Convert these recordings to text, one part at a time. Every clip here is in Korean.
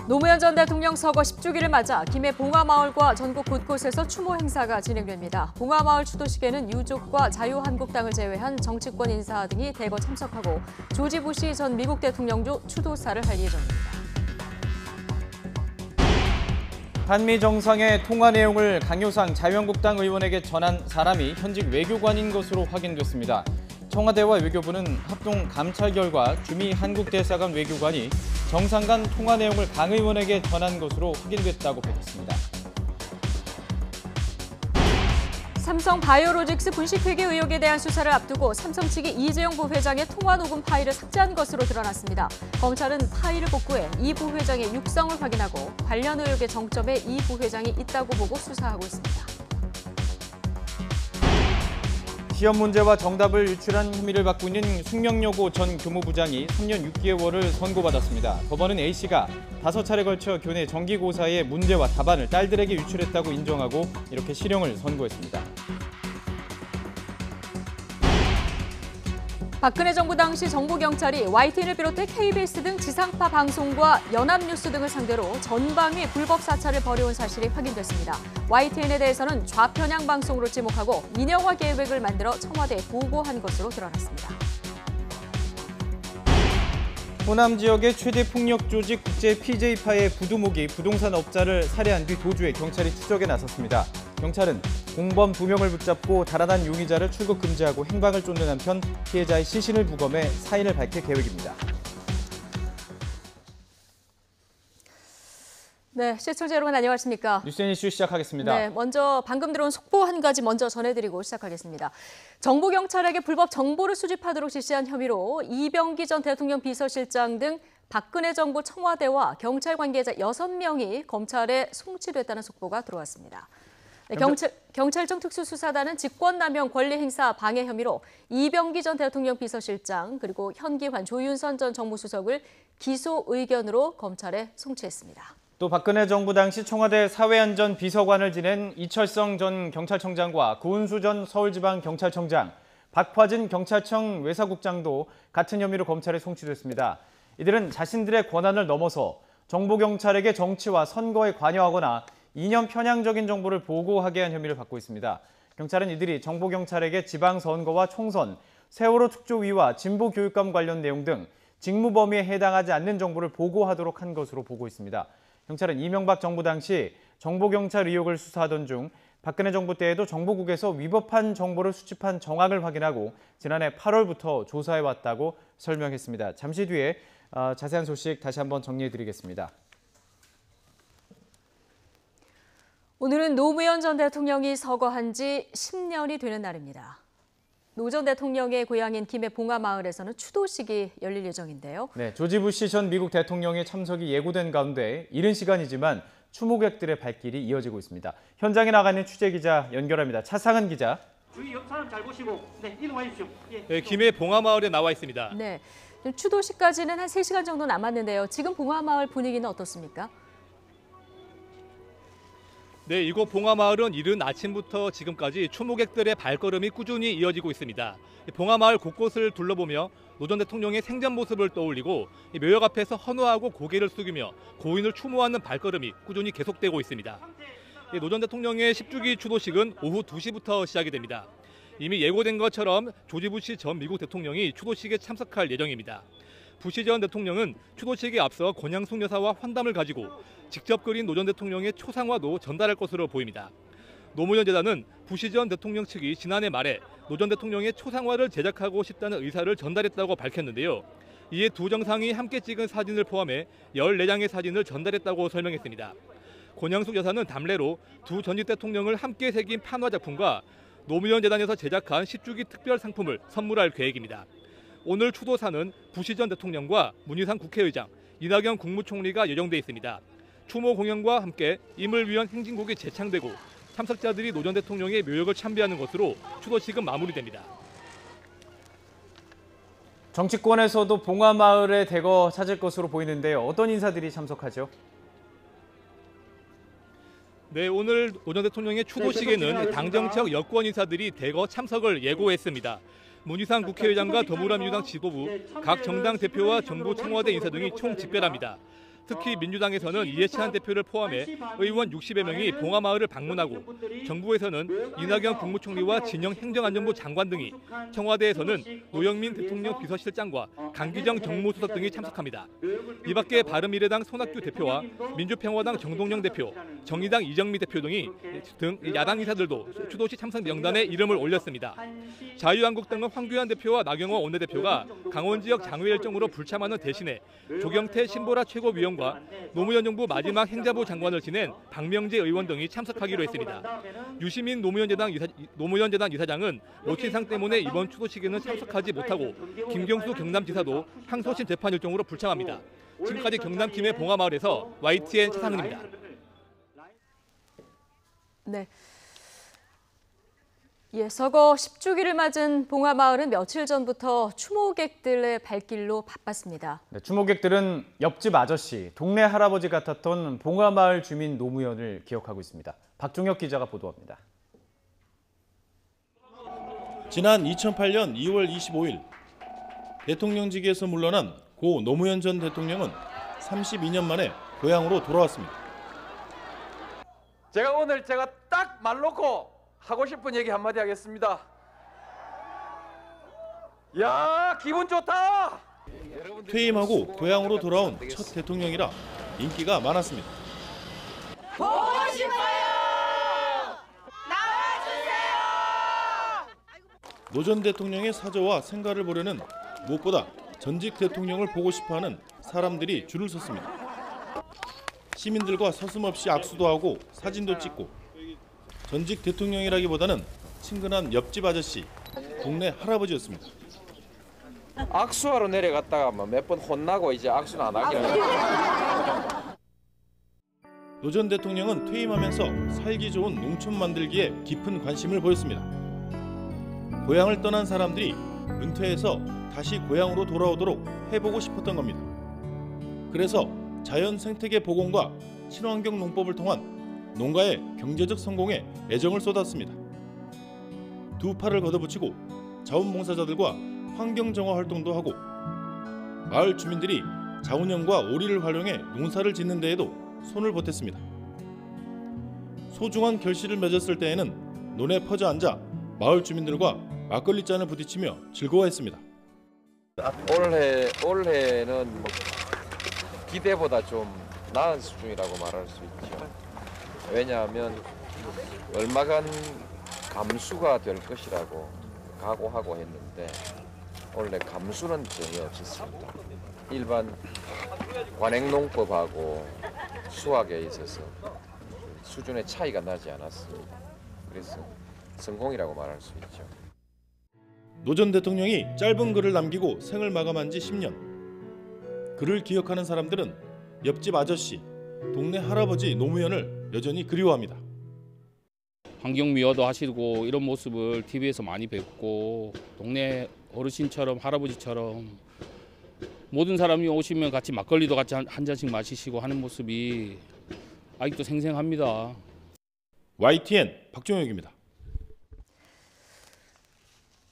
노무현 전 대통령 서거 10주기를 맞아 김해 봉화마을과 전국 곳곳에서 추모 행사가 진행됩니다. 봉화마을 추도식에는 유족과 자유한국당을 제외한 정치권 인사 등이 대거 참석하고 조지 부시 전 미국 대통령도 추도사를 할 예정입니다. 한미 정상의 통화 내용을 강효상 자유한국당 의원에게 전한 사람이 현직 외교관인 것으로 확인됐습니다. 청와대와 외교부는 합동 감찰 결과 주미 한국 대사관 외교관이 정상 간 통화 내용을 강 의원에게 전한 것으로 확인됐다고 밝혔습니다. 삼성 바이오로직스 분식회계 의혹에 대한 수사를 앞두고 삼성 측이 이재용 부회장의 통화 녹음 파일을 삭제한 것으로 드러났습니다. 검찰은 파일을 복구해 이 부회장의 육성을 확인하고 관련 의혹의 정점에 이 부회장이 있다고 보고 수사하고 있습니다. 시험 문제와 정답을 유출한 혐의를 받고 있는 숙명여고 전 교무부장이 3년 6개월을 선고받았습니다. 법원은 A씨가 5차례 걸쳐 교내 정기고사의 문제와 답안을 딸들에게 유출했다고 인정하고 이렇게 실형을 선고했습니다. 박근혜 정부 당시 정보경찰이 YTN을 비롯해 KBS 등 지상파 방송과 연합뉴스 등을 상대로 전방위 불법 사찰을 벌여온 사실이 확인됐습니다. YTN에 대해서는 좌편향 방송으로 지목하고 민영화 계획을 만들어 청와대에 보고한 것으로 드러났습니다. 호남 지역의 최대 폭력 조직 국제 PJ파의 부두목이 부동산 업자를 살해한 뒤 도주해 경찰이 추적에 나섰습니다. 경찰은 공범 2명을 붙잡고 달아난 용의자를 출국 금지하고 행방을 쫓는 한편 피해자의 시신을 부검해 사인을 밝힐 계획입니다. 네, 시청자 여러분 안녕하십니까? 뉴스앤 이슈 시작하겠습니다. 네, 먼저 방금 들어온 속보 한 가지 먼저 전해드리고 시작하겠습니다. 정보경찰에게 불법 정보를 수집하도록 지시한 혐의로 이병기 전 대통령 비서실장 등 박근혜 정부 청와대와 경찰 관계자 6명이 검찰에 송치됐다는 속보가 들어왔습니다. 네, 경찰청 특수수사단은 직권남용 권리행사 방해 혐의로 이병기 전 대통령 비서실장 그리고 현기환 조윤선 전 정무수석을 기소 의견으로 검찰에 송치했습니다. 또 박근혜 정부 당시 청와대 사회안전 비서관을 지낸 이철성 전 경찰청장과 고은수 전 서울지방경찰청장, 박화진 경찰청 외사국장도 같은 혐의로 검찰에 송치됐습니다. 이들은 자신들의 권한을 넘어서 정보경찰에게 정치와 선거에 관여하거나 이념 편향적인 정보를 보고하게 한 혐의를 받고 있습니다. 경찰은 이들이 정보경찰에게 지방선거와 총선, 세월호 특조위와 진보교육감 관련 내용 등 직무 범위에 해당하지 않는 정보를 보고하도록 한 것으로 보고 있습니다. 경찰은 이명박 정부 당시 정보경찰 의혹을 수사하던 중 박근혜 정부 때에도 정보국에서 위법한 정보를 수집한 정황을 확인하고 지난해 8월부터 조사해왔다고 설명했습니다. 잠시 뒤에 자세한 소식 다시 한번 정리해드리겠습니다. 오늘은 노무현 전 대통령이 서거한 지 10년이 되는 날입니다. 노 전 대통령의 고향인 김해 봉화마을에서는 추도식이 열릴 예정인데요. 네, 조지 부시 전 미국 대통령의 참석이 예고된 가운데 이른 시간이지만 추모객들의 발길이 이어지고 있습니다. 현장에 나가 있는 취재기자 연결합니다. 차상은 기자. 주위 옆 사람 잘 보시고 이동해 주십시오. 네, 김해 봉화마을에 나와 있습니다. 네, 추도식까지는 한 3시간 정도 남았는데요. 지금 봉화마을 분위기는 어떻습니까? 네, 이곳 봉화마을은 이른 아침부터 지금까지 추모객들의 발걸음이 꾸준히 이어지고 있습니다. 봉화마을 곳곳을 둘러보며 노 전 대통령의 생전 모습을 떠올리고 묘역 앞에서 헌화하고 고개를 숙이며 고인을 추모하는 발걸음이 꾸준히 계속되고 있습니다. 노 전 대통령의 10주기 추도식은 오후 2시부터 시작이 됩니다. 이미 예고된 것처럼 조지 부시 전 미국 대통령이 추도식에 참석할 예정입니다. 부시 전 대통령은 추도식에 앞서 권양숙 여사와 환담을 가지고 직접 그린 노 전 대통령의 초상화도 전달할 것으로 보입니다. 노무현 재단은 부시 전 대통령 측이 지난해 말에 노 전 대통령의 초상화를 제작하고 싶다는 의사를 전달했다고 밝혔는데요. 이에 두 정상이 함께 찍은 사진을 포함해 14장의 사진을 전달했다고 설명했습니다. 권양숙 여사는 담례로 두 전직 대통령을 함께 새긴 판화 작품과 노무현 재단에서 제작한 10주기 특별 상품을 선물할 계획입니다. 오늘 추도사는 부시 전 대통령과 문희상 국회의장, 이낙연 국무총리가 예정돼 있습니다. 추모 공연과 함께 임을 위한 행진곡이 재창되고 참석자들이 노 전 대통령의 묘역을 참배하는 것으로 추도식은 마무리됩니다. 정치권에서도 봉화마을에 대거 찾을 것으로 보이는데요. 어떤 인사들이 참석하죠? 네, 오늘 노 전 대통령의 추도식에는 당정적 여권 인사들이 대거 참석을 예고했습니다. 문희상 국회의장과 더불어민주당 지도부, 각 정당 대표와 정부 청와대 인사 등이 총 집결합니다. 특히 민주당에서는 이해찬 대표를 포함해 의원 60여 명이 봉하마을을 방문하고 정부에서는 이낙연 국무총리와 진영 행정안전부 장관 등이, 청와대에서는 노영민 대통령 비서실장과 강기정 정무수석 등이 참석합니다. 이 밖에 바른미래당 손학규 대표와 민주평화당 정동영 대표, 정의당 이정미 대표 등 야당 인사들도 추도시 참석 명단에 이름을 올렸습니다. 자유한국당은 황교안 대표와 나경원 원내대표가 강원 지역 장외 일정으로 불참하는 대신에 조경태 신보라 최고위원과 노무현 정부 마지막 행자부 장관을 지낸 박명재 의원 등이 참석하기로 했습니다. 유시민 노무현재단 이사장은 모친상 때문에 이번 추도식에는 참석하지 못하고 김경수 경남지사도 항소심 재판 일정으로 불참합니다. 지금까지 경남팀의 봉하마을에서 YTN 차상은입니다. 네. 예, 서거 10주기를 맞은 봉하마을은 며칠 전부터 추모객들의 발길로 바빴습니다. 네, 추모객들은 옆집 아저씨, 동네 할아버지 같았던 봉하마을 주민 노무현을 기억하고 있습니다. 박종혁 기자가 보도합니다. 지난 2008년 2월 25일 대통령직에서 물러난 고 노무현 전 대통령은 32년 만에 고향으로 돌아왔습니다. 제가 오늘 딱 말 놓고 하고 싶은 얘기 한마디 하겠습니다. 야, 기분 좋다! 퇴임하고 고향으로 돌아온 첫 대통령이라 인기가 많았습니다. 보고 싶어요! 나와주세요! 노 전 대통령의 사저와 생가를 보려는 무엇보다 전직 대통령을 보고 싶어하는 사람들이 줄을 섰습니다. 시민들과 서슴없이 악수도 하고 사진도 찍고 전직 대통령이라기보다는 친근한 옆집 아저씨, 동네 할아버지였습니다. 악수하러 내려갔다가 몇 번 혼나고 이제 악수는 안 하기로 했어요. 노 전 대통령은 퇴임하면서 살기 좋은 농촌 만들기에 깊은 관심을 보였습니다. 고향을 떠난 사람들이 은퇴해서 다시 고향으로 돌아오도록 해보고 싶었던 겁니다. 그래서 자연 생태계 복원과 친환경 농법을 통한 농가의 경제적 성공에 애정을 쏟았습니다. 두 팔을 걷어붙이고 자원봉사자들과 환경정화 활동도 하고 마을 주민들이 자운형과 오리를 활용해 농사를 짓는 데에도 손을 보탰습니다. 소중한 결실을 맺었을 때에는 논에 퍼져 앉아 마을 주민들과 막걸리 잔을 부딪히며 즐거워했습니다. 올해는 기대보다 좀 나은 수준이라고 말할 수 있죠. 왜냐하면 얼마간 감수가 될 것이라고 각오하고 했는데 원래 감수는 전혀 없었습니다. 일반 관행농법하고 수확에 있어서 수준의 차이가 나지 않았습니다. 그래서 성공이라고 말할 수 있죠. 노 전 대통령이 짧은 글을 남기고 생을 마감한 지 10년. 그를 기억하는 사람들은 옆집 아저씨, 동네 할아버지 노무현을 여전히 그리워합니다. 환경미화도 하시고 이런 모습을 TV에서 많이 뵙고 동네 어르신처럼 할아버지처럼 모든 사람이 오시면 같이 막걸리도 같이 한 잔씩 마시시고 하는 모습이 아직도 생생합니다. YTN 박종혁입니다.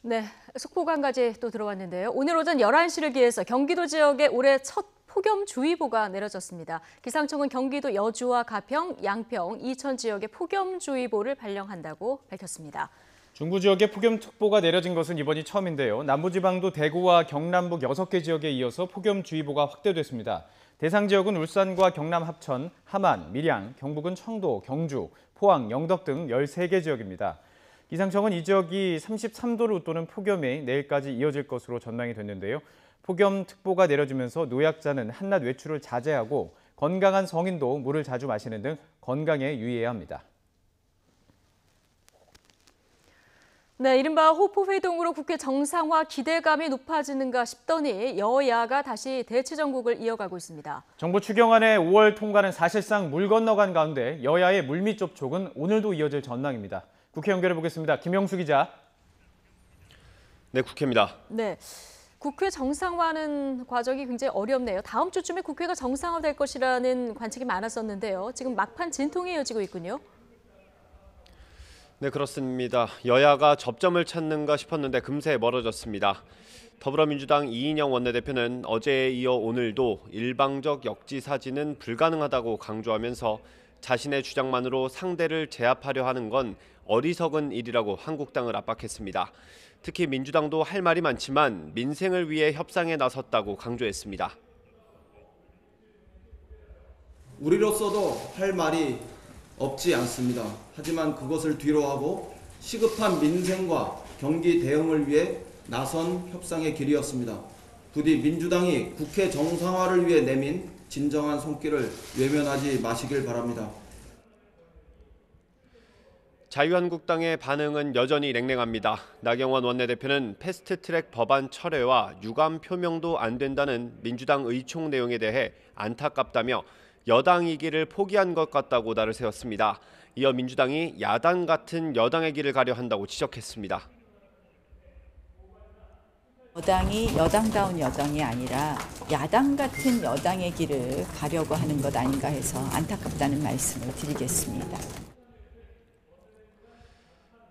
네, 속보가 한 가지 또 들어왔는데요. 오늘 오전 11시를 기해서 경기도 지역에 올해 첫 폭염주의보가 내려졌습니다. 기상청은 경기도 여주와 가평, 양평, 이천 지역에 폭염주의보를 발령한다고 밝혔습니다. 중부 지역에 폭염특보가 내려진 것은 이번이 처음인데요. 남부지방도 대구와 경남북 6개 지역에 이어서 폭염주의보가 확대됐습니다. 대상 지역은 울산과 경남 합천, 함안, 밀양, 경북은 청도, 경주, 포항, 영덕 등 13개 지역입니다. 기상청은 이 지역이 33도를 웃도는 폭염이 내일까지 이어질 것으로 전망이 됐는데요. 폭염특보가 내려지면서 노약자는 한낮 외출을 자제하고 건강한 성인도 물을 자주 마시는 등 건강에 유의해야 합니다. 네, 이른바 호포회동으로 국회 정상화 기대감이 높아지는가 싶더니 여야가 다시 대치 전국을 이어가고 있습니다. 정부 추경안의 5월 통과는 사실상 물 건너간 가운데 여야의 물밑 접촉은 오늘도 이어질 전망입니다. 국회 연결해 보겠습니다. 김영수 기자. 네, 국회입니다. 네, 국회 정상화하는 과정이 굉장히 어렵네요. 다음 주쯤에 국회가 정상화될 것이라는 관측이 많았었는데요. 지금 막판 진통이 이어지고 있군요. 네, 그렇습니다. 여야가 접점을 찾는가 싶었는데 금세 멀어졌습니다. 더불어민주당 이인영 원내대표는 어제에 이어 오늘도 일방적 역지사지는 불가능하다고 강조하면서 자신의 주장만으로 상대를 제압하려 하는 건 어리석은 일이라고 한국당을 압박했습니다. 특히 민주당도 할 말이 많지만 민생을 위해 협상에 나섰다고 강조했습니다. 우리로서도 할 말이 없지 않습니다. 하지만 그것을 뒤로하고 시급한 민생과 경기 대응을 위해 나선 협상의 길이었습니다. 부디 민주당이 국회 정상화를 위해 내민 진정한 손길을 외면하지 마시길 바랍니다. 자유한국당의 반응은 여전히 냉랭합니다. 나경원 원내대표는 패스트트랙 법안 철회와 유감 표명도 안 된다는 민주당 의총 내용에 대해 안타깝다며 여당이 길을 포기한 것 같다고 날을 세웠습니다. 이어 민주당이 야당 같은 여당의 길을 가려 한다고 지적했습니다. 여당이 여당다운 여당이 아니라 야당 같은 여당의 길을 가려고 하는 것 아닌가 해서 안타깝다는 말씀을 드리겠습니다.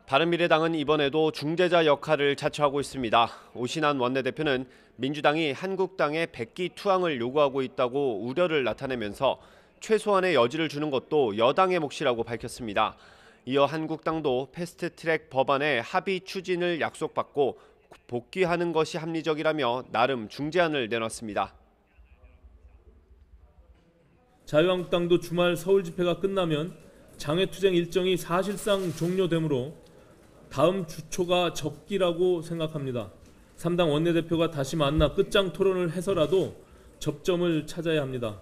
바른미래당은 이번에도 중재자 역할을 자처하고 있습니다. 오신환 원내대표는 민주당이 한국당에 백기투항을 요구하고 있다고 우려를 나타내면서 최소한의 여지를 주는 것도 여당의 몫이라고 밝혔습니다. 이어 한국당도 패스트트랙 법안의 합의 추진을 약속받고 복귀하는 것이 합리적이라며 나름 중재안을 내놨습니다. 자유한국당도 주말 서울 집회가 끝나면 장외투쟁 일정이 사실상 종료되므로 다음 주초가 적기라고 생각합니다. 3당 원내대표가 다시 만나 끝장 토론을 해서라도 접점을 찾아야 합니다.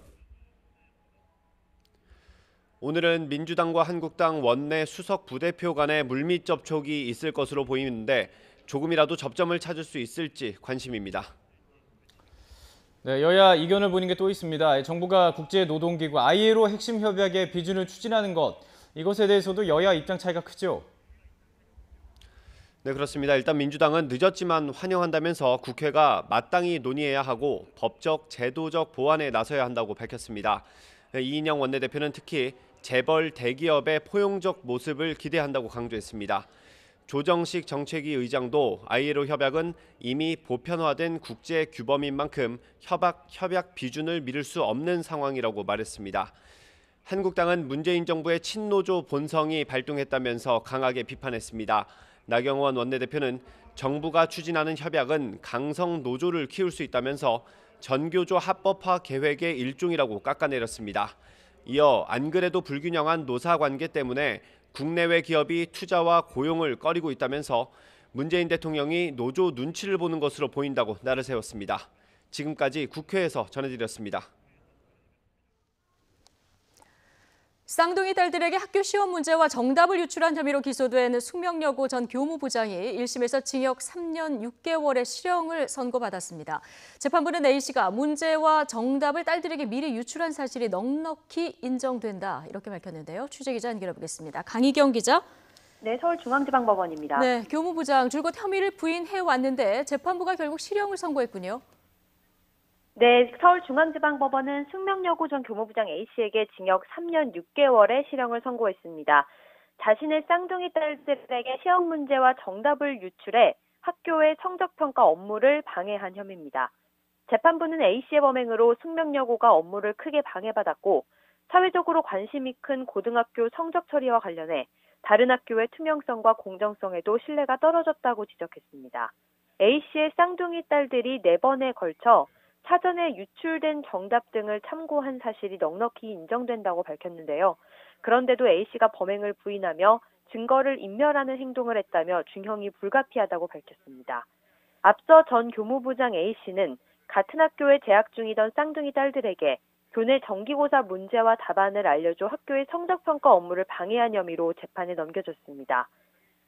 오늘은 민주당과 한국당 원내 수석 부대표 간의 물밑 접촉이 있을 것으로 보이는데 조금이라도 접점을 찾을 수 있을지 관심입니다. 네, 여야 이견을 보이는 게 또 있습니다. 정부가 국제노동기구 ILO 핵심 협약의 비준을 추진하는 것, 이것에 대해서도 여야 입장 차이가 크죠? 네, 그렇습니다. 일단 민주당은 늦었지만 환영한다면서 국회가 마땅히 논의해야 하고 법적, 제도적 보완에 나서야 한다고 밝혔습니다. 이인영 원내대표는 특히 재벌 대기업의 포용적 모습을 기대한다고 강조했습니다. 조정식 정책위 의장도 ILO 협약은 이미 보편화된 국제 규범인 만큼 협약 비준을 미룰 수 없는 상황이라고 말했습니다. 한국당은 문재인 정부의 친노조 본성이 발동했다면서 강하게 비판했습니다. 나경원 원내대표는 정부가 추진하는 협약은 강성 노조를 키울 수 있다면서 전교조 합법화 계획의 일종이라고 깎아내렸습니다. 이어 안 그래도 불균형한 노사관계 때문에 국내외 기업이 투자와 고용을 꺼리고 있다면서 문재인 대통령이 노조 눈치를 보는 것으로 보인다고 날을 세웠습니다. 지금까지 국회에서 전해드렸습니다. 쌍둥이 딸들에게 학교 시험 문제와 정답을 유출한 혐의로 기소된 숙명여고 전 교무부장이 1심에서 징역 3년 6개월의 실형을 선고받았습니다. 재판부는 A씨가 문제와 정답을 딸들에게 미리 유출한 사실이 넉넉히 인정된다, 이렇게 밝혔는데요. 취재기자 연결해보겠습니다. 강희경 기자. 네, 서울중앙지방법원입니다. 네, 교무부장 줄곧 혐의를 부인해왔는데 재판부가 결국 실형을 선고했군요. 네, 서울중앙지방법원은 숙명여고 전 교무부장 A씨에게 징역 3년 6개월의 실형을 선고했습니다. 자신의 쌍둥이 딸들에게 시험 문제와 정답을 유출해 학교의 성적평가 업무를 방해한 혐의입니다. 재판부는 A씨의 범행으로 숙명여고가 업무를 크게 방해받았고 사회적으로 관심이 큰 고등학교 성적 처리와 관련해 다른 학교의 투명성과 공정성에도 신뢰가 떨어졌다고 지적했습니다. A씨의 쌍둥이 딸들이 4번에 걸쳐 사전에 유출된 정답 등을 참고한 사실이 넉넉히 인정된다고 밝혔는데요. 그런데도 A씨가 범행을 부인하며 증거를 인멸하는 행동을 했다며 중형이 불가피하다고 밝혔습니다. 앞서 전 교무부장 A씨는 같은 학교에 재학 중이던 쌍둥이 딸들에게 교내 정기고사 문제와 답안을 알려줘 학교의 성적평가 업무를 방해한 혐의로 재판에 넘겨졌습니다.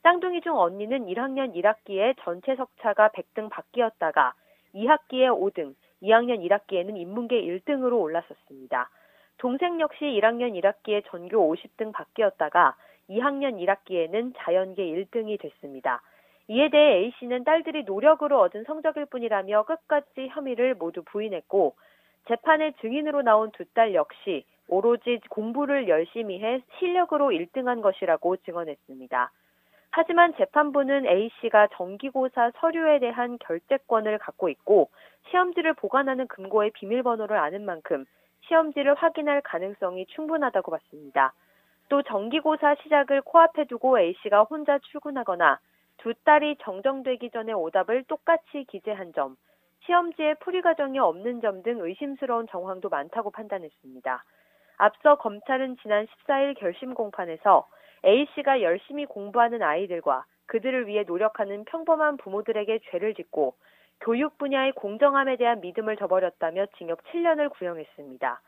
쌍둥이 중 언니는 1학년 1학기에 전체 석차가 100등 밖이었다가 2학기에 5등, 2학년 1학기에는 인문계 1등으로 올랐었습니다. 동생 역시 1학년 1학기에 전교 50등 밖이었다가 2학년 1학기에는 자연계 1등이 됐습니다. 이에 대해 A씨는 딸들이 노력으로 얻은 성적일 뿐이라며 끝까지 혐의를 모두 부인했고 재판에 증인으로 나온 두 딸 역시 오로지 공부를 열심히 해 실력으로 1등한 것이라고 증언했습니다. 하지만 재판부는 A씨가 정기고사 서류에 대한 결재권을 갖고 있고 시험지를 보관하는 금고의 비밀번호를 아는 만큼 시험지를 확인할 가능성이 충분하다고 봤습니다. 또 정기고사 시작을 코앞에 두고 A씨가 혼자 출근하거나 두 딸이 정정되기 전에 오답을 똑같이 기재한 점, 시험지에 풀이 과정이 없는 점 등 의심스러운 정황도 많다고 판단했습니다. 앞서 검찰은 지난 14일 결심 공판에서 A씨가 열심히 공부하는 아이들과 그들을 위해 노력하는 평범한 부모들에게 죄를 짓고 교육 분야의 공정함에 대한 믿음을 저버렸다며 징역 7년을 구형했습니다.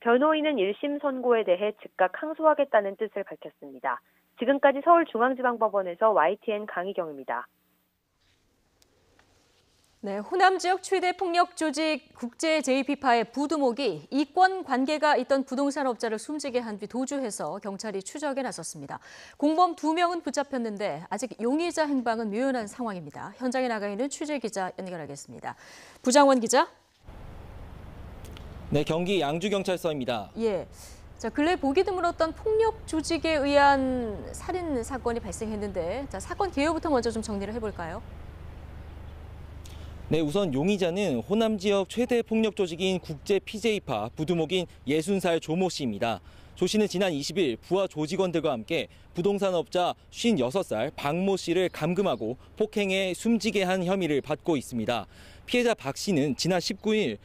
변호인은 1심 선고에 대해 즉각 항소하겠다는 뜻을 밝혔습니다. 지금까지 서울중앙지방법원에서 YTN 강희경입니다. 네, 호남 지역 최대 폭력 조직 국제 JP파의 부두목이 이권 관계가 있던 부동산 업자를 숨지게 한 뒤 도주해서 경찰이 추적에 나섰습니다. 공범 2명은 붙잡혔는데 아직 용의자 행방은 묘연한 상황입니다. 현장에 나가 있는 취재기자 연결하겠습니다. 부장원 기자. 네, 경기 양주경찰서입니다. 예. 자, 근래 보기 드물었던 폭력 조직에 의한 살인 사건이 발생했는데, 자, 사건 개요부터 먼저 좀 정리를 해볼까요? 네, 우선 용의자는 호남 지역 최대 폭력 조직인 국제 PJ파 부두목인 60살 조모 씨입니다. 조 씨는 지난 20일 부하 조직원들과 함께 부동산업자 56살 박모 씨를 감금하고 폭행해 숨지게 한 혐의를 받고 있습니다. 피해자 박 씨는 지난 19일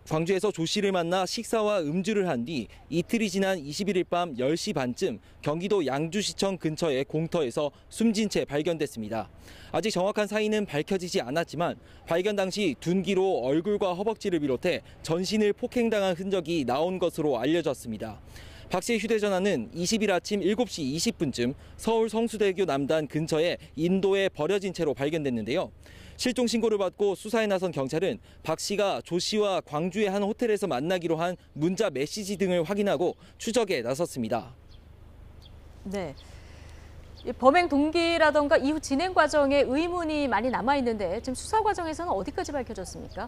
광주에서 조 씨를 만나 식사와 음주를 한 뒤 이틀이 지난 21일 밤 10시 반쯤 경기도 양주시청 근처의 공터에서 숨진 채 발견됐습니다. 아직 정확한 사인은 밝혀지지 않았지만 발견 당시 둔기로 얼굴과 허벅지를 비롯해 전신을 폭행당한 흔적이 나온 것으로 알려졌습니다. 박 씨의 휴대전화는 20일 아침 7시 20분쯤 서울 성수대교 남단 근처의 인도에 버려진 채로 발견됐는데요. 실종 신고를 받고 수사에 나선 경찰은 박 씨가 조 씨와 광주의 한 호텔에서 만나기로 한 문자 메시지 등을 확인하고 추적에 나섰습니다. 네. 범행 동기라던가 이후 진행 과정에 의문이 많이 남아있는데 지금 수사 과정에서는 어디까지 밝혀졌습니까?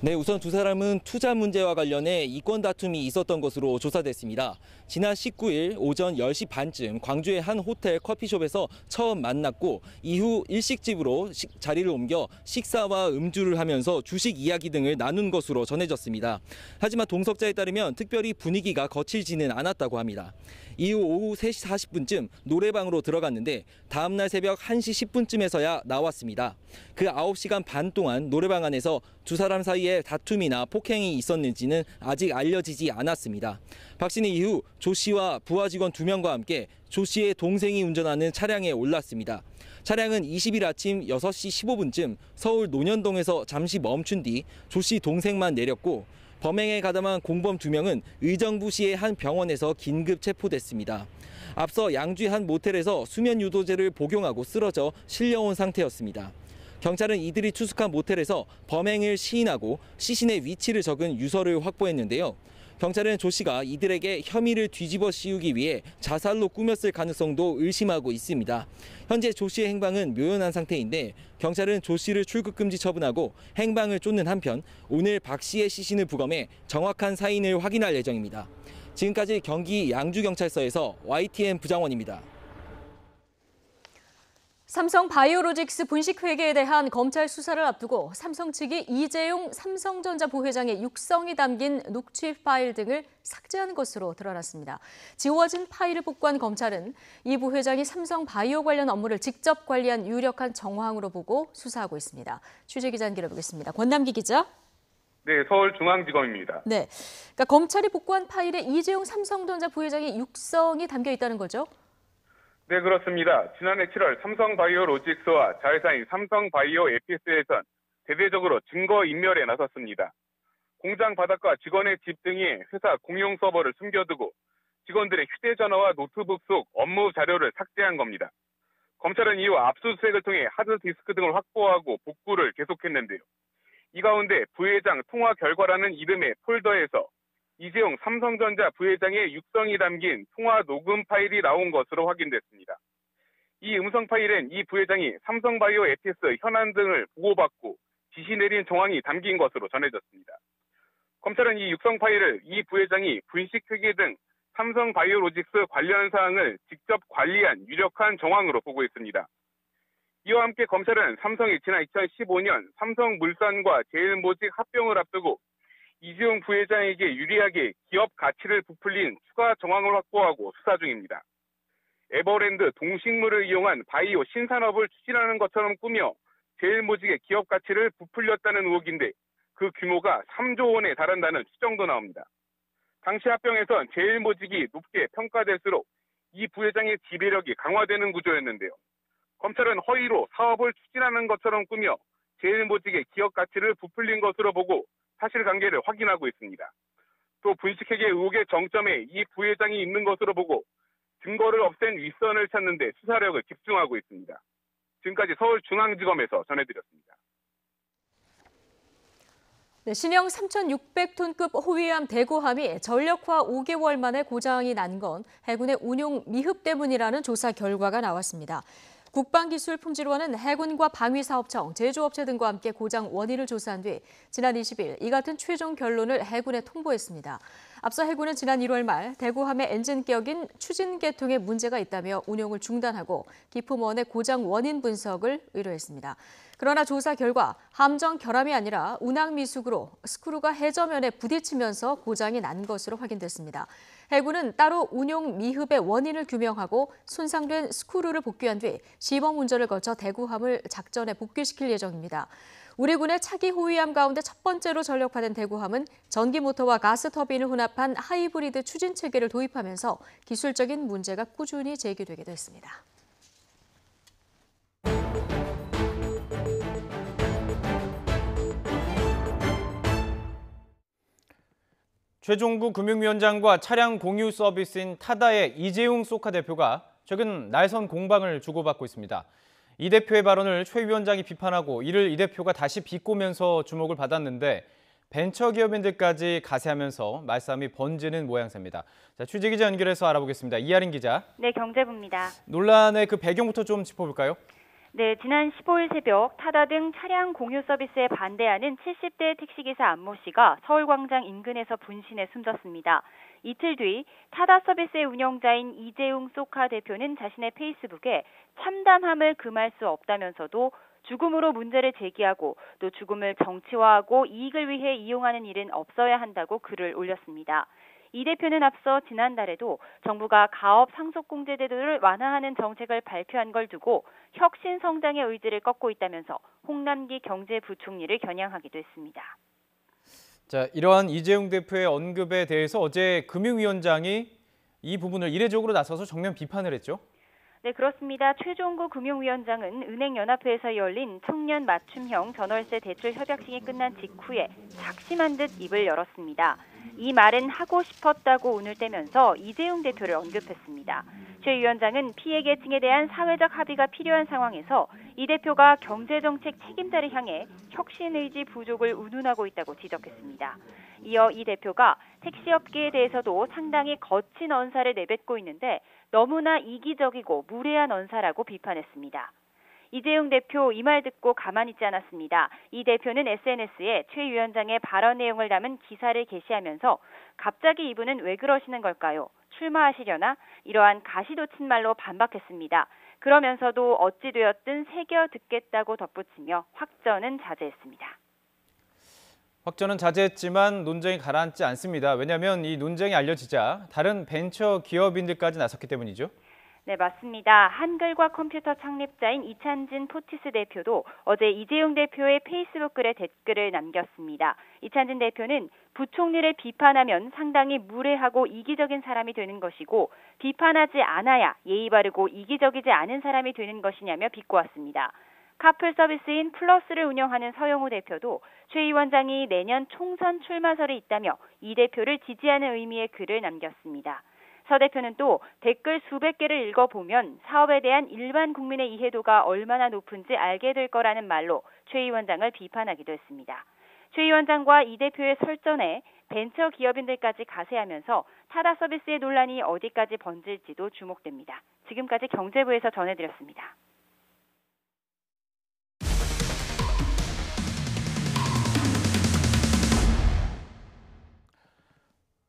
네, 우선 두 사람은 투자 문제와 관련해 이권 다툼이 있었던 것으로 조사됐습니다. 지난 19일 오전 10시 반쯤 광주의 한 호텔 커피숍에서 처음 만났고 이후 일식집으로 자리를 옮겨 식사와 음주를 하면서 주식 이야기 등을 나눈 것으로 전해졌습니다. 하지만 동석자에 따르면 특별히 분위기가 거칠지는 않았다고 합니다. 이후 오후 3시 40분쯤 노래방으로 들어갔는데 다음날 새벽 1시 10분쯤에서야 나왔습니다. 그 9시간 반 동안 노래방 안에서 두 사람 사이에 다툼이나 폭행이 있었는지는 아직 알려지지 않았습니다. 박 씨는 이후 조 씨와 부하 직원 2명과 함께 조 씨의 동생이 운전하는 차량에 올랐습니다. 차량은 20일 아침 6시 15분쯤 서울 논현동에서 잠시 멈춘 뒤 조 씨 동생만 내렸고 범행에 가담한 공범 2명은 의정부시의 한 병원에서 긴급 체포됐습니다. 앞서 양주의 한 모텔에서 수면 유도제를 복용하고 쓰러져 실려온 상태였습니다. 경찰은 이들이 투숙한 모텔에서 범행을 시인하고 시신의 위치를 적은 유서를 확보했는데요. 경찰은 조 씨가 이들에게 혐의를 뒤집어 씌우기 위해 자살로 꾸몄을 가능성도 의심하고 있습니다. 현재 조 씨의 행방은 묘연한 상태인데 경찰은 조 씨를 출국 금지 처분하고 행방을 쫓는 한편 오늘 박 씨의 시신을 부검해 정확한 사인을 확인할 예정입니다. 지금까지 경기 양주경찰서에서 YTN 부장원입니다. 삼성 바이오로직스 분식 회계에 대한 검찰 수사를 앞두고 삼성 측이 이재용 삼성전자 부회장의 육성이 담긴 녹취 파일 등을 삭제한 것으로 드러났습니다. 지워진 파일을 복구한 검찰은 이 부회장이 삼성 바이오 관련 업무를 직접 관리한 유력한 정황으로 보고 수사하고 있습니다. 취재기자 연결해보겠습니다. 권남기 기자. 네, 서울중앙지검입니다. 네, 그러니까 검찰이 복구한 파일에 이재용 삼성전자 부회장의 육성이 담겨 있다는 거죠? 네, 그렇습니다. 지난해 7월 삼성바이오로직스와 자회사인 삼성바이오 에피스에선 대대적으로 증거인멸에 나섰습니다. 공장 바닥과 직원의 집 등에 회사 공용 서버를 숨겨두고 직원들의 휴대전화와 노트북 속 업무 자료를 삭제한 겁니다. 검찰은 이후 압수수색을 통해 하드디스크 등을 확보하고 복구를 계속했는데요. 이 가운데 부회장 통화 결과라는 이름의 폴더에서 이재용 삼성전자 부회장의 육성이 담긴 통화 녹음 파일이 나온 것으로 확인됐습니다. 이 음성 파일엔 이 부회장이 삼성바이오 에피스 현안 등을 보고받고 지시 내린 정황이 담긴 것으로 전해졌습니다. 검찰은 이 육성 파일을 이 부회장이 분식회계 등 삼성바이오로직스 관련 사항을 직접 관리한 유력한 정황으로 보고 있습니다. 이와 함께 검찰은 삼성이 지난 2015년 삼성물산과 제일모직 합병을 앞두고 이재용 부회장에게 유리하게 기업 가치를 부풀린 추가 정황을 확보하고 수사 중입니다. 에버랜드 동식물을 이용한 바이오 신산업을 추진하는 것처럼 꾸며 제일모직의 기업 가치를 부풀렸다는 의혹인데 그 규모가 3조 원에 달한다는 추정도 나옵니다. 당시 합병에선 제일모직이 높게 평가될수록 이 부회장의 지배력이 강화되는 구조였는데요. 검찰은 허위로 사업을 추진하는 것처럼 꾸며 제일모직의 기업 가치를 부풀린 것으로 보고 사실관계를 확인하고 있습니다. 또 분식회계 의혹의 정점에 이 부회장이 있는 것으로 보고 증거를 없앤 윗선을 찾는 데 수사력을 집중하고 있습니다. 지금까지 서울중앙지검에서 전해드렸습니다. 네, 신형 3,600톤급 호위함 대구함이 전력화 5개월 만에 고장이 난 건 해군의 운용 미흡 때문이라는 조사 결과가 나왔습니다. 국방기술품질원은 해군과 방위사업청, 제조업체 등과 함께 고장 원인을 조사한 뒤 지난 20일 이 같은 최종 결론을 해군에 통보했습니다. 앞서 해군은 지난 1월 말 대구함의 엔진격인 추진계통에 문제가 있다며 운용을 중단하고 기품원의 고장 원인 분석을 의뢰했습니다. 그러나 조사 결과 함정 결함이 아니라 운항 미숙으로 스크루가 해저면에 부딪히면서 고장이 난 것으로 확인됐습니다. 해군은 따로 운용 미흡의 원인을 규명하고 손상된 스크루를 복귀한 뒤 시범 운전을 거쳐 대구함을 작전에 복귀시킬 예정입니다. 우리 군의 차기 호위함 가운데 첫 번째로 전력화된 대구함은 전기 모터와 가스 터빈을 혼합한 하이브리드 추진 체계를 도입하면서 기술적인 문제가 꾸준히 제기되기도 했습니다. 최종구 금융위원장과 차량 공유 서비스인 타다의 이재용 소카 대표가 최근 날선 공방을 주고받고 있습니다. 이 대표의 발언을 최 위원장이 비판하고 이를 이 대표가 다시 비꼬면서 주목을 받았는데 벤처기업인들까지 가세하면서 말싸움이 번지는 모양새입니다. 자, 취재기자 연결해서 알아보겠습니다. 이하린 기자. 네, 경제부입니다. 논란의 그 배경부터 좀 짚어볼까요? 네, 지난 15일 새벽 타다 등 차량 공유 서비스에 반대하는 70대 택시기사 안모 씨가 서울광장 인근에서 분신해 숨졌습니다. 이틀 뒤 타다 서비스의 운영자인 이재용 소카 대표는 자신의 페이스북에 참담함을 금할 수 없다면서도 죽음으로 문제를 제기하고 또 죽음을 정치화하고 이익을 위해 이용하는 일은 없어야 한다고 글을 올렸습니다. 이 대표는 앞서 지난달에도 정부가 가업 상속공제 제도를 완화하는 정책을 발표한 걸 두고 혁신 성장의 의지를 꺾고 있다면서 홍남기 경제부총리를 겨냥하기도 했습니다. 자, 이러한 이재용 대표의 언급에 대해서 어제 금융위원장이 이 부분을 이례적으로 나서서 정면 비판을 했죠. 네, 그렇습니다. 최종구 금융위원장은 은행연합회에서 열린 청년 맞춤형 전월세 대출 협약식이 끝난 직후에 작심한 듯 입을 열었습니다. 이 말은 하고 싶었다고 운을 떼면서 이재용 대표를 언급했습니다. 최 위원장은 피해 계층에 대한 사회적 합의가 필요한 상황에서 이 대표가 경제정책 책임자를 향해 혁신 의지 부족을 운운하고 있다고 지적했습니다. 이어 이 대표가 택시업계에 대해서도 상당히 거친 언사를 내뱉고 있는데 너무나 이기적이고 무례한 언사라고 비판했습니다. 이재용 대표 이 말 듣고 가만히 있지 않았습니다. 이 대표는 SNS에 최 위원장의 발언 내용을 담은 기사를 게시하면서 갑자기 이분은 왜 그러시는 걸까요? 출마하시려나? 이러한 가시돋친 말로 반박했습니다. 그러면서도 어찌 되었든 새겨 듣겠다고 덧붙이며 확전은 자제했습니다. 확전은 자제했지만 논쟁이 가라앉지 않습니다. 왜냐하면 이 논쟁이 알려지자 다른 벤처 기업인들까지 나섰기 때문이죠. 네, 맞습니다. 한글과 컴퓨터 창립자인 이찬진 포티스 대표도 어제 이재용 대표의 페이스북 글에 댓글을 남겼습니다. 이찬진 대표는 부총리를 비판하면 상당히 무례하고 이기적인 사람이 되는 것이고 비판하지 않아야 예의 바르고 이기적이지 않은 사람이 되는 것이냐며 비꼬았습니다. 카풀 서비스인 플러스를 운영하는 서영우 대표도 최 위원장이 내년 총선 출마설이 있다며 이 대표를 지지하는 의미의 글을 남겼습니다. 서 대표는 또 댓글 수백 개를 읽어보면 사업에 대한 일반 국민의 이해도가 얼마나 높은지 알게 될 거라는 말로 최 위원장을 비판하기도 했습니다. 최 위원장과 이 대표의 설전에 벤처 기업인들까지 가세하면서 타다 서비스의 논란이 어디까지 번질지도 주목됩니다. 지금까지 경제부에서 전해드렸습니다.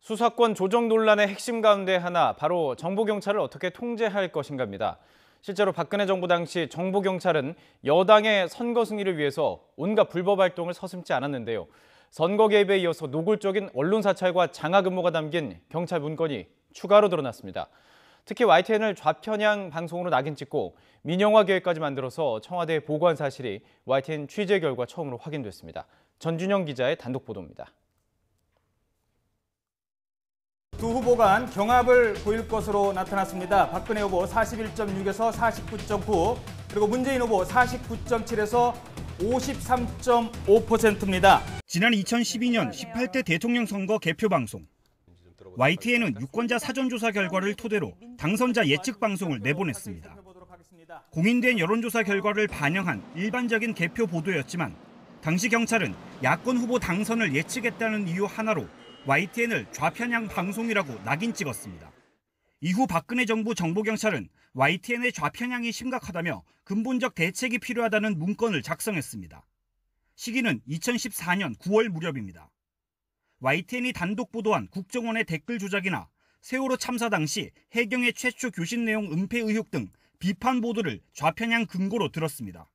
수사권 조정 논란의 핵심 가운데 하나, 바로 정보경찰을 어떻게 통제할 것인가입니다. 실제로 박근혜 정부 당시 정보경찰은 여당의 선거 승리를 위해서 온갖 불법 활동을 서슴지 않았는데요. 선거 개입에 이어서 노골적인 언론 사찰과 장악 음모가 담긴 경찰 문건이 추가로 드러났습니다. 특히 YTN을 좌편향 방송으로 낙인 찍고 민영화 계획까지 만들어서 청와대에 보고한 사실이 YTN 취재 결과 처음으로 확인됐습니다. 전준영 기자의 단독 보도입니다. 두 후보 간 경합을 보일 것으로 나타났습니다. 박근혜 후보 41.6에서 49.9, 그리고 문재인 후보 49.7에서 53.5%입니다. 지난 2012년 18대 대통령 선거 개표 방송. YTN은 유권자 사전조사 결과를 토대로 당선자 예측 방송을 내보냈습니다. 공인된 여론조사 결과를 반영한 일반적인 개표 보도였지만 당시 경찰은 야권 후보 당선을 예측했다는 이유 하나로 YTN을 좌편향 방송이라고 낙인 찍었습니다. 이후 박근혜 정부 정보경찰은 YTN의 좌편향이 심각하다며 근본적 대책이 필요하다는 문건을 작성했습니다. 시기는 2014년 9월 무렵입니다. YTN이 단독 보도한 국정원의 댓글 조작이나 세월호 참사 당시 해경의 최초 교신 내용 은폐 의혹 등 비판 보도를 좌편향 근거로 들었습니다.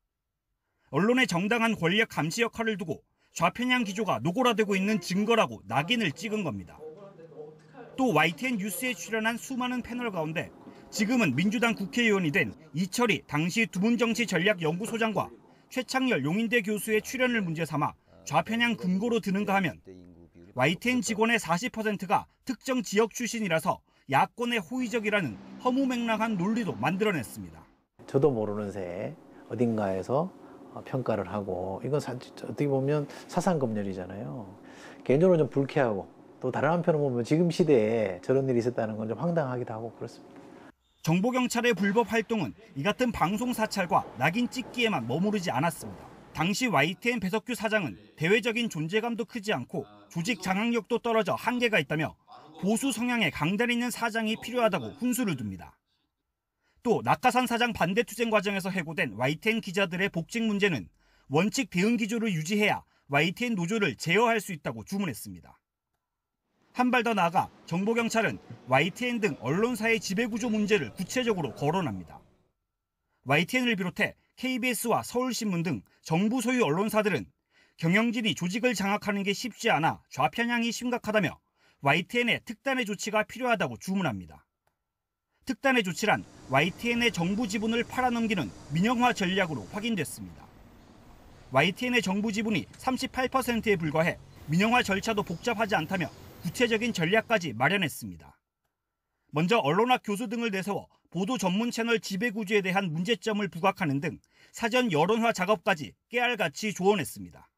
언론의 정당한 권력 감시 역할을 두고 좌편향 기조가 노골화되고 있는 증거라고 낙인을 찍은 겁니다. 또 YTN 뉴스에 출연한 수많은 패널 가운데 지금은 민주당 국회의원이 된 이철희 당시 두문정치전략연구소장과 최창열 용인대 교수의 출연을 문제 삼아 좌편향 근거로 드는가 하면 YTN 직원의 40%가 특정 지역 출신이라서 야권의 호의적이라는 허무맹랑한 논리도 만들어냈습니다. 저도 모르는 새에 어딘가에서 평가를 하고, 이건 어떻게 보면 사상검열이잖아요. 개인적으로 좀 불쾌하고, 또 다른 한편으로 보면 지금 시대에 저런 일이 있었다는 건 좀 황당하기도 하고 그렇습니다. 정보경찰의 불법 활동은 이 같은 방송 사찰과 낙인 찍기에만 머무르지 않았습니다. 당시 YTN 배석규 사장은 대외적인 존재감도 크지 않고 조직 장악력도 떨어져 한계가 있다며 보수 성향의 강단 있는 사장이 필요하다고 훈수를 둡니다. 또 낙하산 사장 반대 투쟁 과정에서 해고된 YTN 기자들의 복직 문제는 원칙 대응 기조를 유지해야 YTN 노조를 제어할 수 있다고 주문했습니다. 한 발 더 나아가 정보경찰은 YTN 등 언론사의 지배구조 문제를 구체적으로 거론합니다. YTN을 비롯해 KBS와 서울신문 등 정부 소유 언론사들은 경영진이 조직을 장악하는 게 쉽지 않아 좌편향이 심각하다며 YTN의 특단의 조치가 필요하다고 주문합니다. 특단의 조치란 YTN의 정부 지분을 팔아넘기는 민영화 전략으로 확인됐습니다. YTN의 정부 지분이 38%에 불과해 민영화 절차도 복잡하지 않다며 구체적인 전략까지 마련했습니다. 먼저 언론학 교수 등을 내세워 보도 전문 채널 지배 구조에 대한 문제점을 부각하는 등 사전 여론화 작업까지 깨알같이 조언했습니다.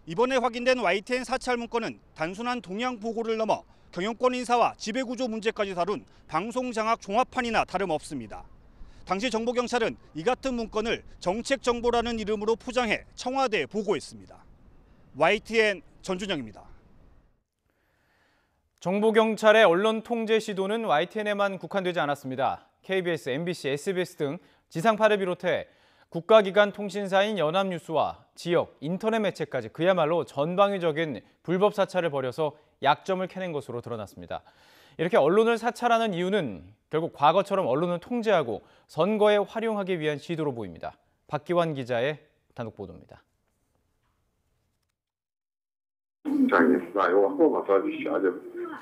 이번에 확인된 YTN 사찰 문건은 단순한 동향 보고를 넘어 경영권 인사와 지배구조 문제까지 다룬 방송 장악 종합판이나 다름없습니다. 당시 정보경찰은 이 같은 문건을 정책정보라는 이름으로 포장해 청와대에 보고했습니다. YTN 전준영입니다. 정보경찰의 언론 통제 시도는 YTN에만 국한되지 않았습니다. KBS, MBC, SBS 등 지상파를 비롯해 국가기관 통신사인 연합뉴스와 지역, 인터넷 매체까지 그야말로 전방위적인 불법 사찰을 벌여서 약점을 캐낸 것으로 드러났습니다. 이렇게 언론을 사찰하는 이유는 결국 과거처럼 언론을 통제하고 선거에 활용하기 위한 시도로 보입니다. 박기환 기자의 단독 보도입니다. 부장님, 나 이거 한 번만 도와주시죠.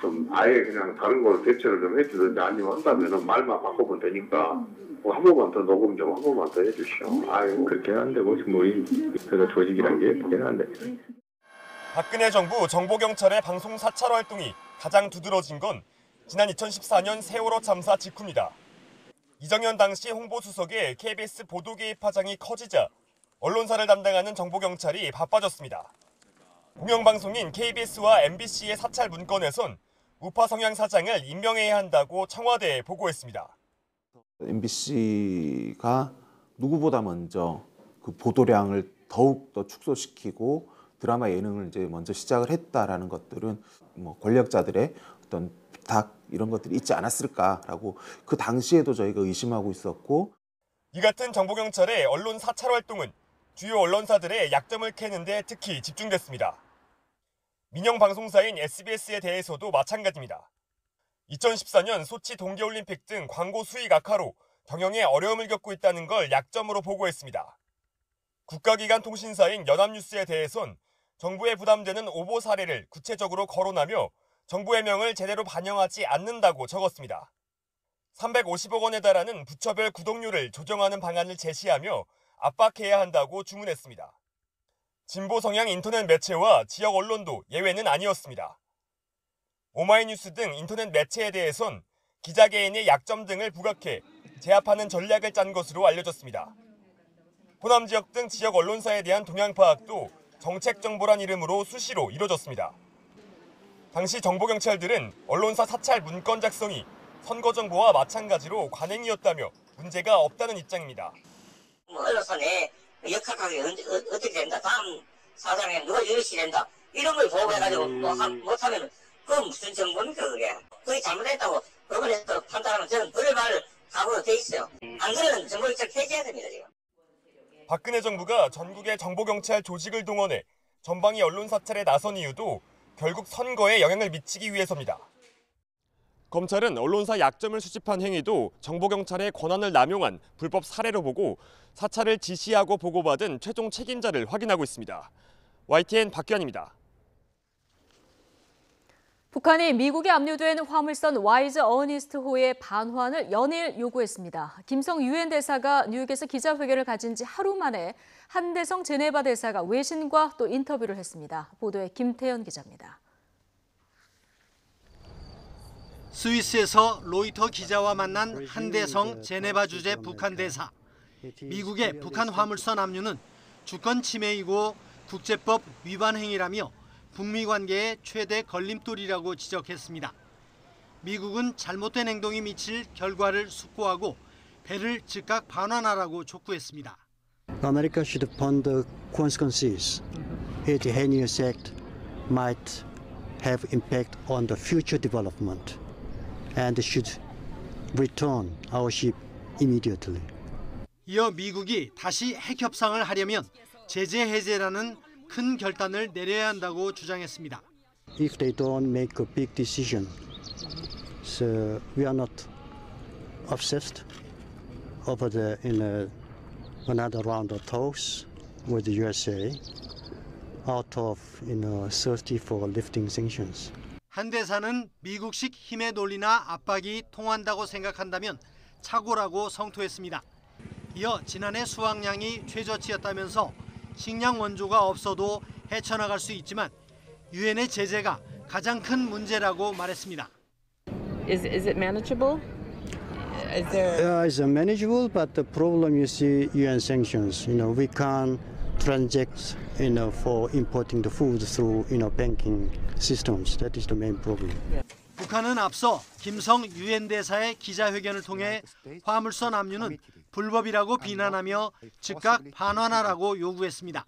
좀 아예 그냥 다른 걸 대처를 좀 해주든지 아니면 한다면은 말만 바꿔보면 되니까 한 번만 더 녹음 좀 한 번만 더 해주시오. 아유, 그렇게 하는데 무슨 우리 그래서 조직이란 게 있긴 한데. 박근혜 정부 정보경찰의 방송 사찰 활동이 가장 두드러진 건 지난 2014년 세월호 참사 직후입니다. 이정현 당시 홍보수석의 KBS 보도 개입 파장이 커지자 언론사를 담당하는 정보경찰이 바빠졌습니다. 공영방송인 KBS와 MBC의 사찰 문건에선 우파 성향 사장을 임명해야 한다고 청와대에 보고했습니다. MBC가 누구보다 먼저 그 보도량을 더욱 더 축소시키고 드라마 예능을 이제 먼저 시작을 했다라는 것들은 뭐 권력자들의 어떤 부탁 이런 것들이 있지 않았을까라고 그 당시에도 저희가 의심하고 있었고, 이 같은 정보경찰의 언론 사찰 활동은 주요 언론사들의 약점을 캐는 데 특히 집중됐습니다. 민영 방송사인 SBS에 대해서도 마찬가지입니다. 2014년 소치 동계올림픽 등 광고 수익 악화로 경영에 어려움을 겪고 있다는 걸 약점으로 보고했습니다. 국가기관 통신사인 연합뉴스에 대해선 정부에 부담되는 오보 사례를 구체적으로 거론하며 정부 해명을 제대로 반영하지 않는다고 적었습니다. 350억 원에 달하는 부처별 구독료를 조정하는 방안을 제시하며 압박해야 한다고 주문했습니다. 진보 성향 인터넷 매체와 지역 언론도 예외는 아니었습니다. 오마이뉴스 등 인터넷 매체에 대해선 기자 개인의 약점 등을 부각해 제압하는 전략을 짠 것으로 알려졌습니다. 호남 지역 등 지역 언론사에 대한 동향 파악도 정책 정보란 이름으로 수시로 이뤄졌습니다. 당시 정보경찰들은 언론사 사찰 문건 작성이 선거 정보와 마찬가지로 관행이었다며 문제가 없다는 입장입니다. 언론사 내 역학하게 어떻게 된다. 다음 사장에 누가 유리시 된다. 이런 걸 보고해가지고 못하면 그건 무슨 정보입니까 그게. 그게 잘못했다고 법원에서 판단하면 저는 벌을 받을 각오로 돼 있어요. 안 그러면 정보경찰 폐지해야 됩니다 지금. 박근혜 정부가 전국의 정보경찰 조직을 동원해 전방위 언론 사찰에 나선 이유도 결국 선거에 영향을 미치기 위해서입니다. 검찰은 언론사 약점을 수집한 행위도 정보경찰의 권한을 남용한 불법 사례로 보고 사찰을 지시하고 보고받은 최종 책임자를 확인하고 있습니다. YTN 박규환입니다. 북한이 미국에 압류된 화물선 와이즈 어니스트호의 반환을 연일 요구했습니다. 김성 유엔 대사가 뉴욕에서 기자회견을 가진 지 하루 만에 한대성 제네바 대사가 외신과 또 인터뷰를 했습니다. 보도에 김태현 기자입니다. 스위스에서 로이터 기자와 만난 한대성 제네바 주재 북한 대사. 미국의 북한 화물선 압류는 주권 침해이고 국제법 위반 행위라며 북미 관계의 최대 걸림돌이라고 지적했습니다. 미국은 잘못된 행동이 미칠 결과를 숙고하고 배를 즉각 반환하라고 촉구했습니다. America should ponder consequences. Its heinous act might have impact on the future development and should return our ship immediately. 이어 미국이 다시 핵 협상을 하려면 제재 해제라는 큰 결단을 내려야 한다고 주장했습니다. If they don't make a big decision, so we are not obsessed over the another round of talks with the USA out of thirsty for lifting sanctions. 한 대사는 미국식 힘의 논리나 압박이 통한다고 생각한다면 착오라고 성토했습니다. 이어 지난해 수확량이 최저치였다면서 식량 원조가 없어도 헤쳐나갈 수 있지만 유엔의 제재가 가장 큰 문제라고 말했습니다. Is it manageable? Is there? It's manageable, but the problem you see UN sanctions. We can't transact, for importing the food through, banking systems. That is the main problem. 북한은 앞서 김성 유엔 대사의 기자회견을 통해 화물선 압류는 불법이라고 비난하며 즉각 반환하라고 요구했습니다.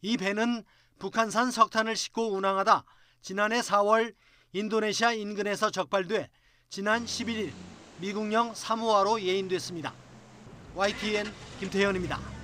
이 배는 북한산 석탄을 싣고 운항하다 지난해 4월 인도네시아 인근에서 적발돼 지난 11일 미국령 사모아로 예인됐습니다. YTN 김태현입니다.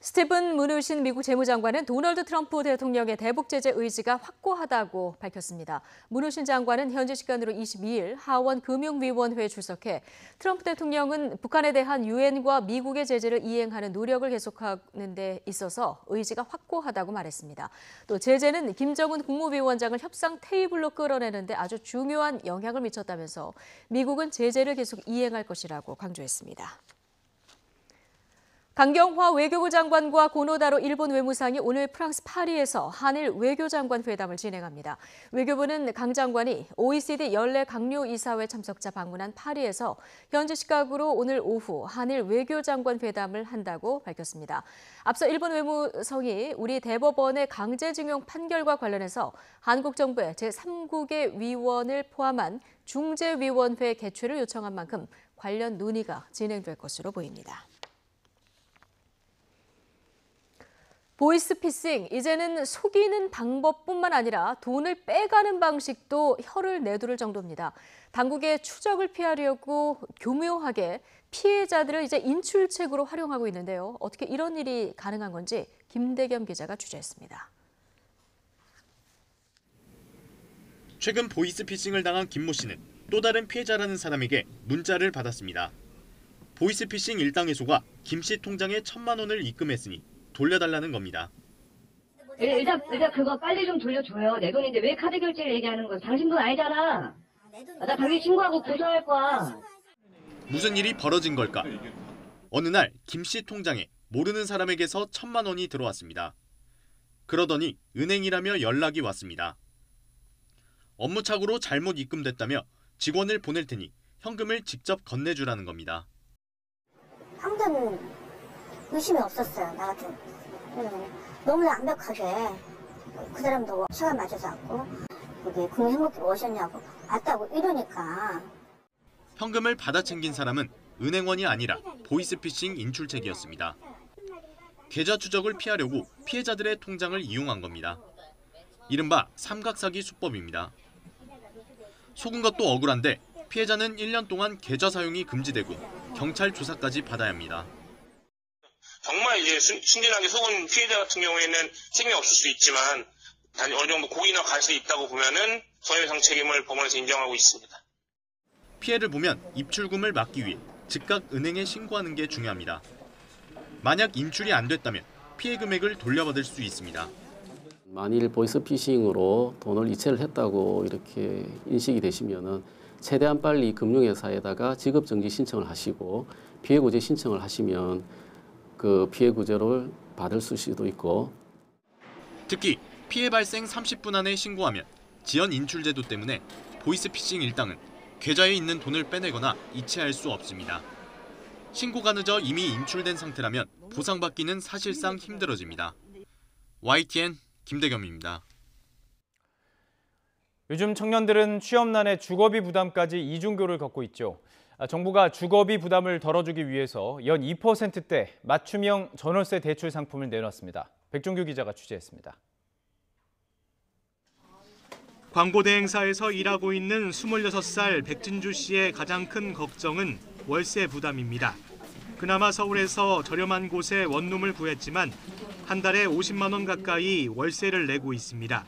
스티븐 무누신 미국 재무장관은 도널드 트럼프 대통령의 대북 제재 의지가 확고하다고 밝혔습니다. 무누신 장관은 현지 시간으로 22일 하원 금융위원회에 출석해 트럼프 대통령은 북한에 대한 유엔과 미국의 제재를 이행하는 노력을 계속하는 데 있어서 의지가 확고하다고 말했습니다. 또 제재는 김정은 국무위원장을 협상 테이블로 끌어내는 데 아주 중요한 영향을 미쳤다면서 미국은 제재를 계속 이행할 것이라고 강조했습니다. 강경화 외교부 장관과 고노다로 일본 외무상이 오늘 프랑스 파리에서 한일 외교장관 회담을 진행합니다. 외교부는 강 장관이 OECD 연례 강요이사회 참석자 방문한 파리에서 현지 시각으로 오늘 오후 한일 외교장관 회담을 한다고 밝혔습니다. 앞서 일본 외무성이 우리 대법원의 강제징용 판결과 관련해서 한국 정부의 제3국의 위원을 포함한 중재위원회 개최를 요청한 만큼 관련 논의가 진행될 것으로 보입니다. 보이스피싱, 이제는 속이는 방법뿐만 아니라 돈을 빼가는 방식도 혀를 내두를 정도입니다. 당국의 추적을 피하려고 교묘하게 피해자들을 이제 인출책으로 활용하고 있는데요. 어떻게 이런 일이 가능한 건지 김대겸 기자가 취재했습니다. 최근 보이스피싱을 당한 김모 씨는 또 다른 피해자라는 사람에게 문자를 받았습니다. 보이스피싱 일당해소가 김 씨 통장에 1,000만 원을 입금했으니 돌려달라는 겁니다. 일단 그거 빨리 좀 돌려줘요. 내 돈인데 왜 카드 결제를 얘기하는 거야? 당신 돈 아니잖아. 나 당연히 신고하고 고소할 거야. 무슨 일이 벌어진 걸까? 어느 날 김 씨 통장에 모르는 사람에게서 1,000만 원이 들어왔습니다. 그러더니 은행이라며 연락이 왔습니다. 업무착오로 잘못 입금됐다며 직원을 보낼 테니 현금을 직접 건네주라는 겁니다. 아무도 의심이 없었어요, 나 같은. 너무 완벽하게 그 사람도 시간 맞춰서 왔고 여기 국민행복기 오셨냐고 왔다고 이러니까. 현금을 받아 챙긴 사람은 은행원이 아니라 보이스피싱 인출책이었습니다. 계좌 추적을 피하려고 피해자들의 통장을 이용한 겁니다. 이른바 삼각사기 수법입니다. 속은 것도 억울한데 피해자는 1년 동안 계좌 사용이 금지되고 경찰 조사까지 받아야 합니다. 정말 이제 순진하게 속은 피해자 같은 경우에는 책임이 없을 수 있지만 어느 정도 고의나 과실이 있다고 보면은 손해배상 책임을 법원에서 인정하고 있습니다. 피해를 보면 입출금을 막기 위해 즉각 은행에 신고하는 게 중요합니다. 만약 인출이 안 됐다면 피해 금액을 돌려받을 수 있습니다. 만일 보이스피싱으로 돈을 이체를 했다고 이렇게 인식이 되시면은 최대한 빨리 금융회사에다가 지급정지 신청을 하시고 피해구제 신청을 하시면 그 피해구제를 받을 수도 있고. 특히 피해 발생 30분 안에 신고하면 지연 인출 제도 때문에 보이스피싱 일당은 계좌에 있는 돈을 빼내거나 이체할 수 없습니다. 신고가 늦어 이미 인출된 상태라면 보상받기는 사실상 힘들어집니다. YTN 김대겸입니다. 요즘 청년들은 취업난에 주거비 부담까지 이중교를 겪고 있죠. 정부가 주거비 부담을 덜어주기 위해서 연 2%대 맞춤형 전월세 대출 상품을 내놨습니다. 백종규 기자가 취재했습니다. 광고 대행사에서 일하고 있는 26살 백진주 씨의 가장 큰 걱정은 월세 부담입니다. 그나마 서울에서 저렴한 곳에 원룸을 구했지만 한 달에 50만 원 가까이 월세를 내고 있습니다.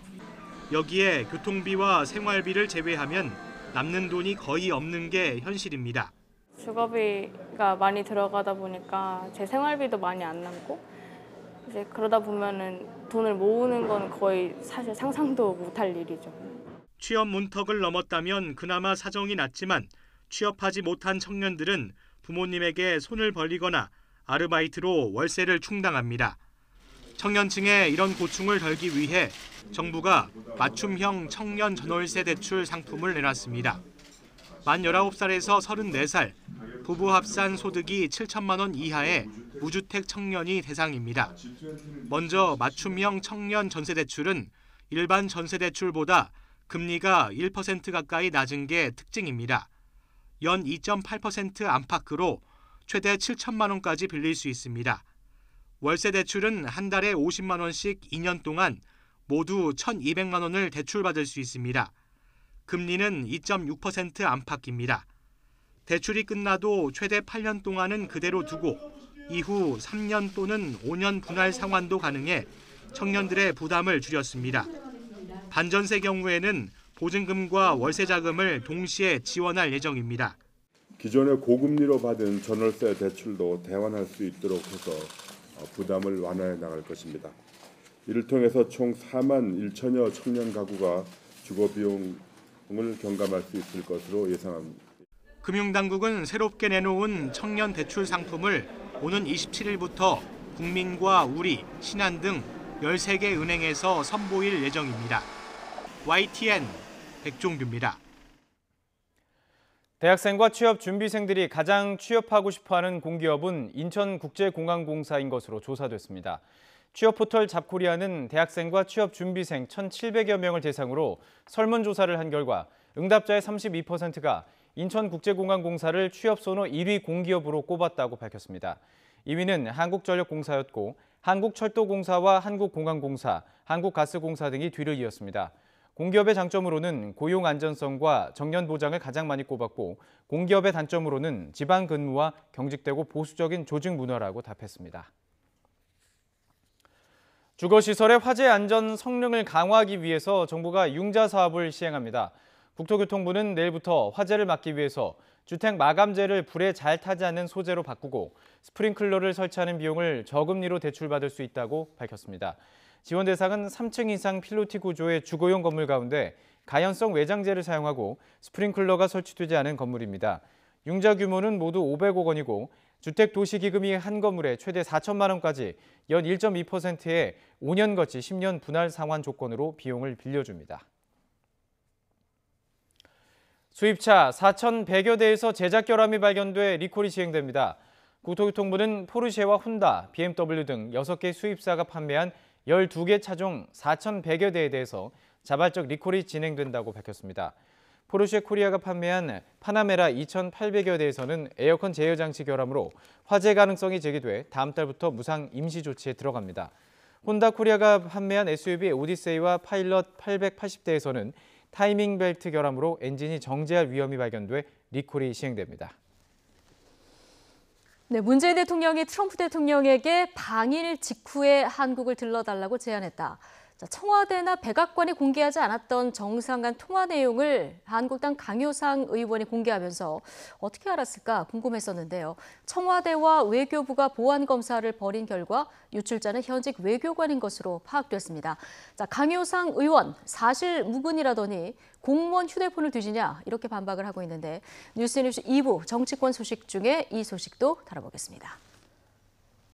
여기에 교통비와 생활비를 제외하면 남는 돈이 거의 없는 게 현실입니다. 주거비가 많이 들어가다 보니까 제 생활비도 많이 안 남고 이제 그러다 보면은 돈을 모으는 건 거의 사실 상상도 못할 일이죠. 취업 문턱을 넘었다면 그나마 사정이 낫지만 취업하지 못한 청년들은 부모님에게 손을 벌리거나 아르바이트로 월세를 충당합니다. 청년층의 이런 고충을 덜기 위해 정부가 맞춤형 청년 전월세 대출 상품을 내놨습니다. 만 19살에서 34살, 부부 합산 소득이 7천만 원 이하의 무주택 청년이 대상입니다. 먼저 맞춤형 청년 전세 대출은 일반 전세 대출보다 금리가 1% 가까이 낮은 게 특징입니다. 연 2.8% 안팎으로 최대 7천만 원까지 빌릴 수 있습니다. 월세 대출은 한 달에 50만 원씩 2년 동안 모두 1,200만 원을 대출받을 수 있습니다. 금리는 2.6% 안팎입니다. 대출이 끝나도 최대 8년 동안은 그대로 두고 이후 3년 또는 5년 분할 상환도 가능해 청년들의 부담을 줄였습니다. 반전세 경우에는 보증금과 월세 자금을 동시에 지원할 예정입니다. 기존의 고금리로 받은 전월세 대출도 대환할 수 있도록 해서 부담을 완화해 나갈 것입니다. 이를 통해서 총 4만 1천여 청년 가구가 주거 비용을 경감할 수 있을 것으로 예상합니다. 금융당국은 새롭게 내놓은 청년 대출 상품을 오는 27일부터 국민과 우리, 신한 등 13개 은행에서 선보일 예정입니다. YTN 백종규입니다. 대학생과 취업 준비생들이 가장 취업하고 싶어하는 공기업은 인천국제공항공사인 것으로 조사됐습니다. 취업 포털 잡코리아는 대학생과 취업 준비생 1,700여 명을 대상으로 설문조사를 한 결과 응답자의 32%가 인천국제공항공사를 취업 선호 1위 공기업으로 꼽았다고 밝혔습니다. 2위는 한국전력공사였고 한국철도공사와 한국공항공사, 한국가스공사 등이 뒤를 이었습니다. 공기업의 장점으로는 고용 안전성과 정년 보장을 가장 많이 꼽았고 공기업의 단점으로는 지방 근무와 경직되고 보수적인 조직 문화라고 답했습니다. 주거시설의 화재 안전 성능을 강화하기 위해서 정부가 융자 사업을 시행합니다. 국토교통부는 내일부터 화재를 막기 위해서 주택 마감재를 불에 잘 타지 않는 소재로 바꾸고 스프링클러를 설치하는 비용을 저금리로 대출받을 수 있다고 밝혔습니다. 지원 대상은 3층 이상 필로티 구조의 주거용 건물 가운데 가연성 외장재를 사용하고 스프링클러가 설치되지 않은 건물입니다. 융자 규모는 모두 500억 원이고 주택도시기금이 한 건물에 최대 4천만 원까지 연 1.2%의 5년 거치 10년 분할 상환 조건으로 비용을 빌려줍니다. 수입차 4,100여 대에서 제작 결함이 발견돼 리콜이 시행됩니다. 국토교통부는 포르쉐와 혼다, BMW 등 6개 수입사가 판매한 12개 차종 4,100여 대에 대해서 자발적 리콜이 진행된다고 밝혔습니다. 포르쉐 코리아가 판매한 파나메라 2,800여 대에서는 에어컨 제어 장치 결함으로 화재 가능성이 제기돼 다음 달부터 무상 임시 조치에 들어갑니다. 혼다 코리아가 판매한 SUV 오디세이와 파일럿 880대에서는 타이밍 벨트 결함으로 엔진이 정지할 위험이 발견돼 리콜이 시행됩니다. 네, 문재인 대통령이 트럼프 대통령에게 방일 직후에 한국을 들러달라고 제안했다. 청와대나 백악관이 공개하지 않았던 정상 간 통화 내용을 한국당 강효상 의원이 공개하면서 어떻게 알았을까 궁금했었는데요. 청와대와 외교부가 보안 검사를 벌인 결과 유출자는 현직 외교관인 것으로 파악됐습니다. 강효상 의원 사실 무근이라더니 공무원 휴대폰을 뒤지냐 이렇게 반박을 하고 있는데 뉴스뉴스 2부 정치권 소식 중에 이 소식도 다뤄보겠습니다.